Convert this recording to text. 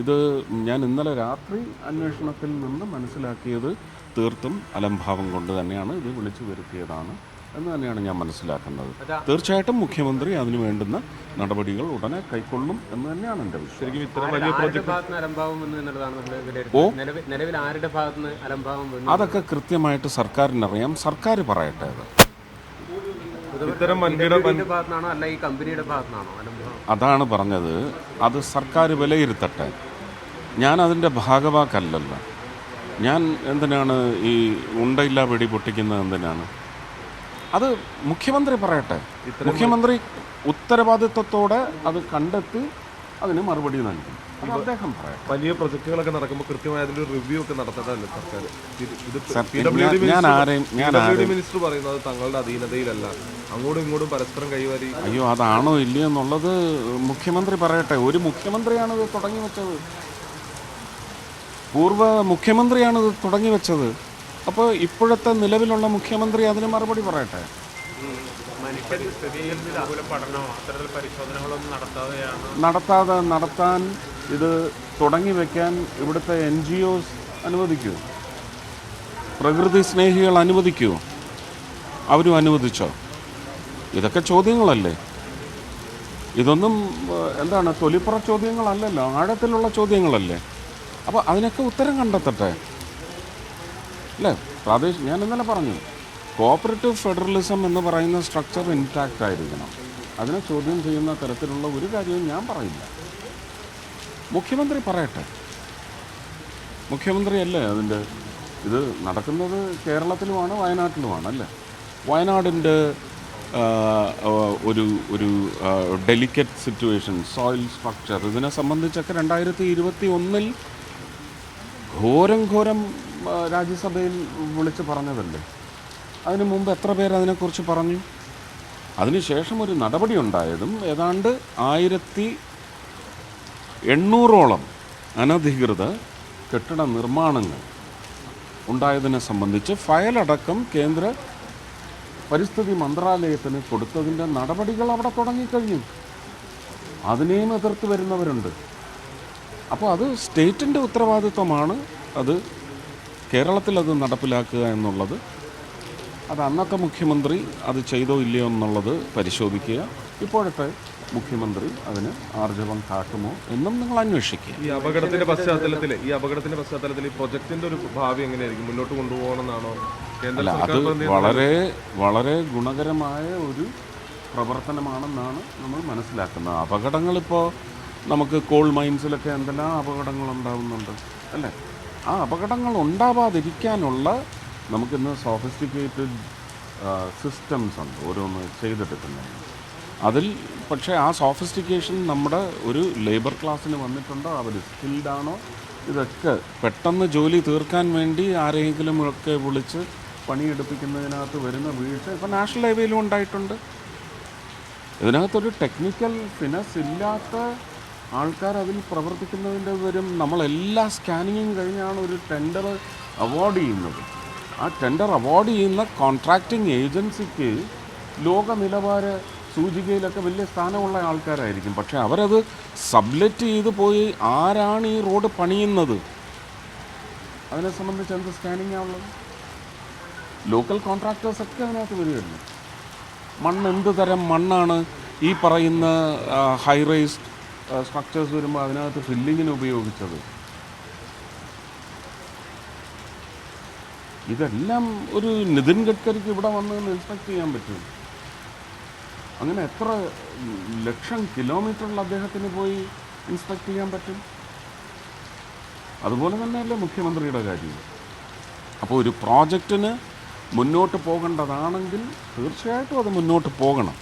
ഇത് ഞാൻ ഇന്നലെ രാത്രി അന്വേഷണത്തിൽ നിന്ന് മനസ്സിലാക്കിയത് തീർത്തും അലംഭാവം കൊണ്ട് തന്നെയാണ് ഇത് വിളിച്ചു വരുത്തിയതാണ് എന്ന് തന്നെയാണ് ഞാൻ മനസ്സിലാക്കുന്നത്. തീർച്ചയായിട്ടും മുഖ്യമന്ത്രി അതിനു വേണ്ടുന്ന നടപടികൾ ഉടനെ കൈക്കൊള്ളും എന്ന് തന്നെയാണ് എൻ്റെ വിശ്വാസം. അതൊക്കെ കൃത്യമായിട്ട് സർക്കാരിനറിയാം. സർക്കാർ പറയട്ടെ. അതാണ് പറഞ്ഞത്. അത് സർക്കാർ വിലയിരുത്തട്ടെ. ഞാൻ അതിൻ്റെ ഭാഗവാക്കല്ലല്ലോ. ഞാൻ എന്തിനാണ് ഈ ഉണ്ടയില്ല വെടി പൊട്ടിക്കുന്നത്? എന്തിനാണ്? അത് മുഖ്യമന്ത്രി പറയട്ടെ. മുഖ്യമന്ത്രി ഉത്തരവാദിത്വത്തോടെ അത് കണ്ടെത്തി അതിന് മറുപടി നൽകും. അത് അദ്ദേഹം പറയട്ടെ. വലിയ പ്രൊജക്ടുകളൊക്കെ നടക്കുമ്പോൾ കൃത്യമായ അതിൻ്റെ റിവ്യൂ ഒക്കെ നടത്തേണ്ടതല്ലേ സർക്കാർ? മിനിസ്റ്റർ പറയുന്നത് തങ്ങളുടെ അധീനതയിലല്ല, അങ്ങോട്ടും ഇങ്ങോട്ടും പരസ്പരം കൈവാരി. അയ്യോ, അതാണോ ഇല്ലയോ എന്നുള്ളത് മുഖ്യമന്ത്രി പറയട്ടെ. ഒരു മുഖ്യമന്ത്രിയാണ് ഇത് തുടങ്ങി വെച്ചത്. പൂർവ്വ മുഖ്യമന്ത്രിയാണ് ഇത് തുടങ്ങി വെച്ചത്. അപ്പോൾ ഇപ്പോഴത്തെ നിലവിലുള്ള മുഖ്യമന്ത്രി അതിന് മറുപടി പറയട്ടെ. നടത്താൻ ഇത് തുടങ്ങി വയ്ക്കാൻ ഇവിടുത്തെ NGOs അനുവദിക്കൂ, പ്രകൃതി സ്നേഹികൾ അനുവദിക്കൂ. അവരും അനുവദിച്ചോ? ഇതൊക്കെ ചോദ്യങ്ങളല്ലേ. ഇതൊന്നും എന്താണ് തൊലിപ്പുറ ചോദ്യങ്ങളല്ലല്ലോ, ആഴത്തിലുള്ള ചോദ്യങ്ങളല്ലേ. അപ്പോൾ അതിനൊക്കെ ഉത്തരം കണ്ടെത്തട്ടെ അല്ലേ. ഞാൻ ഇന്നലെ പറഞ്ഞു, കോഓപ്പറേറ്റീവ് ഫെഡറലിസം എന്ന് പറയുന്ന സ്ട്രക്ചർ ഇൻടാക്റ്റ് ആയിരിക്കണം. അതിനെ ചോദ്യം ചെയ്യുന്ന തരത്തിലുള്ള ഒരു കാര്യവും ഞാൻ പറയില്ല. മുഖ്യമന്ത്രി പറയട്ടെ. മുഖ്യമന്ത്രിയല്ലേ അതിൻ്റെ ഇത് നടക്കുന്നത്. കേരളത്തിലുമാണ്, വയനാട്ടിലുമാണ് അല്ലേ. വയനാടിൻ്റെ ഒരു ഡെലിക്കറ്റ് സിറ്റുവേഷൻ, സോയിൽ സ്ട്രക്ചർ, ഇതിനെ സംബന്ധിച്ചൊക്കെ 2021 ഘോരം രാജ്യസഭയിൽ വിളിച്ച് പറഞ്ഞതല്ലേ. അതിനു മുമ്പ് എത്ര പേര് അതിനെക്കുറിച്ച് പറഞ്ഞു? അതിനുശേഷം ഒരു നടപടി ഉണ്ടായതും ഏതാണ്ട് 1800ഓളം അനധികൃത കെട്ടിട നിർമ്മാണങ്ങൾ ഉണ്ടായതിനെ സംബന്ധിച്ച് ഫയലടക്കം കേന്ദ്ര പരിസ്ഥിതി മന്ത്രാലയത്തിന് കൊടുത്തതിൻ്റെ നടപടികൾ അവിടെ തുടങ്ങിക്കഴിഞ്ഞു. അതിനെയും എതിർത്ത് വരുന്നവരുണ്ട്. അപ്പോൾ അത് സ്റ്റേറ്റിൻ്റെ ഉത്തരവാദിത്വമാണ്. അത് കേരളത്തിൽ അത് നടപ്പിലാക്കുക എന്നുള്ളത്. അത് അന്നത്തെ മുഖ്യമന്ത്രി അത് ചെയ്തോ ഇല്ലയോ എന്നുള്ളത് പരിശോധിക്കുക. ഇപ്പോഴത്തെ മുഖ്യമന്ത്രി അതിന് ആർജവം കാട്ടുമോ എന്നും നിങ്ങൾ അന്വേഷിക്കുക. ഈ അപകടത്തിന്റെ പശ്ചാത്തലത്തിൽ ഈ പ്രൊജക്ടിന്റെ ഒരു ഭാവി എങ്ങനെയായിരിക്കും? മുന്നോട്ട് കൊണ്ടുപോകണമെന്നാണോ? അല്ല, അത് വളരെ ഗുണകരമായ ഒരു പ്രവർത്തനമാണെന്നാണ് നമ്മൾ മനസ്സിലാക്കുന്നത്. അപകടങ്ങളിപ്പോൾ നമുക്ക് കോൾ മൈൻസിലൊക്കെ എന്തെല്ലാം അപകടങ്ങൾ ഉണ്ടാകുന്നുണ്ട് അല്ലേ. ആ അപകടങ്ങൾ ഉണ്ടാവാതിരിക്കാനുള്ള നമുക്കിന്ന് സോഫിസ്റ്റിക്കേറ്റഡ് സിസ്റ്റംസ് ഉണ്ട് ഓരോന്ന് ചെയ്തെടുക്കുന്നത്. അതിൽ പക്ഷേ ആ സോഫിസ്റ്റിക്കേഷൻ നമ്മുടെ ഒരു ലേബർ ക്ലാസ്സിന് വന്നിട്ടുണ്ടോ, അവർ സ്കിൽഡാണോ, ഇതൊക്കെ പെട്ടെന്ന് ജോലി തീർക്കാൻ വേണ്ടി ആരെങ്കിലും ഒക്കെ വിളിച്ച് പണിയെടുപ്പിക്കുന്നതിനകത്ത് വരുന്ന വീഴ്ച ഇപ്പോൾ നാഷണൽ ഹൈവേയിലും ഉണ്ടായിട്ടുണ്ട്. ഇതിനകത്തൊരു ടെക്നിക്കൽ ഫിനസ് ഇല്ലാത്ത ആൾക്കാർ അതിൽ പ്രവർത്തിക്കുന്നതിൻ്റെ വരും. നമ്മളെല്ലാ സ്കാനിങ്ങും കഴിഞ്ഞാണ് ഒരു ടെൻഡർ അവാർഡ് ചെയ്യുന്നത്. ആ ടെൻഡർ അവാർഡ് ചെയ്യുന്ന കോൺട്രാക്റ്റിംഗ് ഏജൻസിക്ക് ലോക നിലവാര സൂചികയിലൊക്കെ വലിയ സ്ഥാനമുള്ള ആൾക്കാരായിരിക്കും. പക്ഷേ അവരത് സബ്ലെറ്റ് ചെയ്ത് പോയി ആരാണ് ഈ റോഡ് പണിയുന്നത് അതിനെ സംബന്ധിച്ച് എന്ത് സ്കാനിങ്ങാണ് ഉള്ളത്? ലോക്കൽ കോൺട്രാക്ടേഴ്സൊക്കെ അതിനകത്ത് വരികയല്ലേ. മണ്ണ് എന്ത് തരം മണ്ണാണ് ഈ പറയുന്ന ഹൈ റൈസ് സ്ട്രക്ചേഴ്സ് വരുമ്പോൾ അതിനകത്ത് ഫില്ലിങ്ങിന് ഉപയോഗിച്ചത്? ഇതെല്ലാം ഒരു നിതിൻ ഗഡ്കരിക്ക് ഇവിടെ വന്ന് ഇൻസ്പെക്ട് ചെയ്യാൻ പറ്റും. അങ്ങനെ എത്ര ലക്ഷം കിലോമീറ്ററിൽ അദ്ദേഹത്തിന് പോയി ഇൻസ്പെക്ട് ചെയ്യാൻ പറ്റും? അതുപോലെ തന്നെയല്ലേ മുഖ്യമന്ത്രിയുടെ കാര്യം. അപ്പോൾ ഒരു പ്രോജക്റ്റിന് മുന്നോട്ട് പോകേണ്ടതാണെങ്കിൽ തീർച്ചയായിട്ടും അത് മുന്നോട്ട് പോകണം.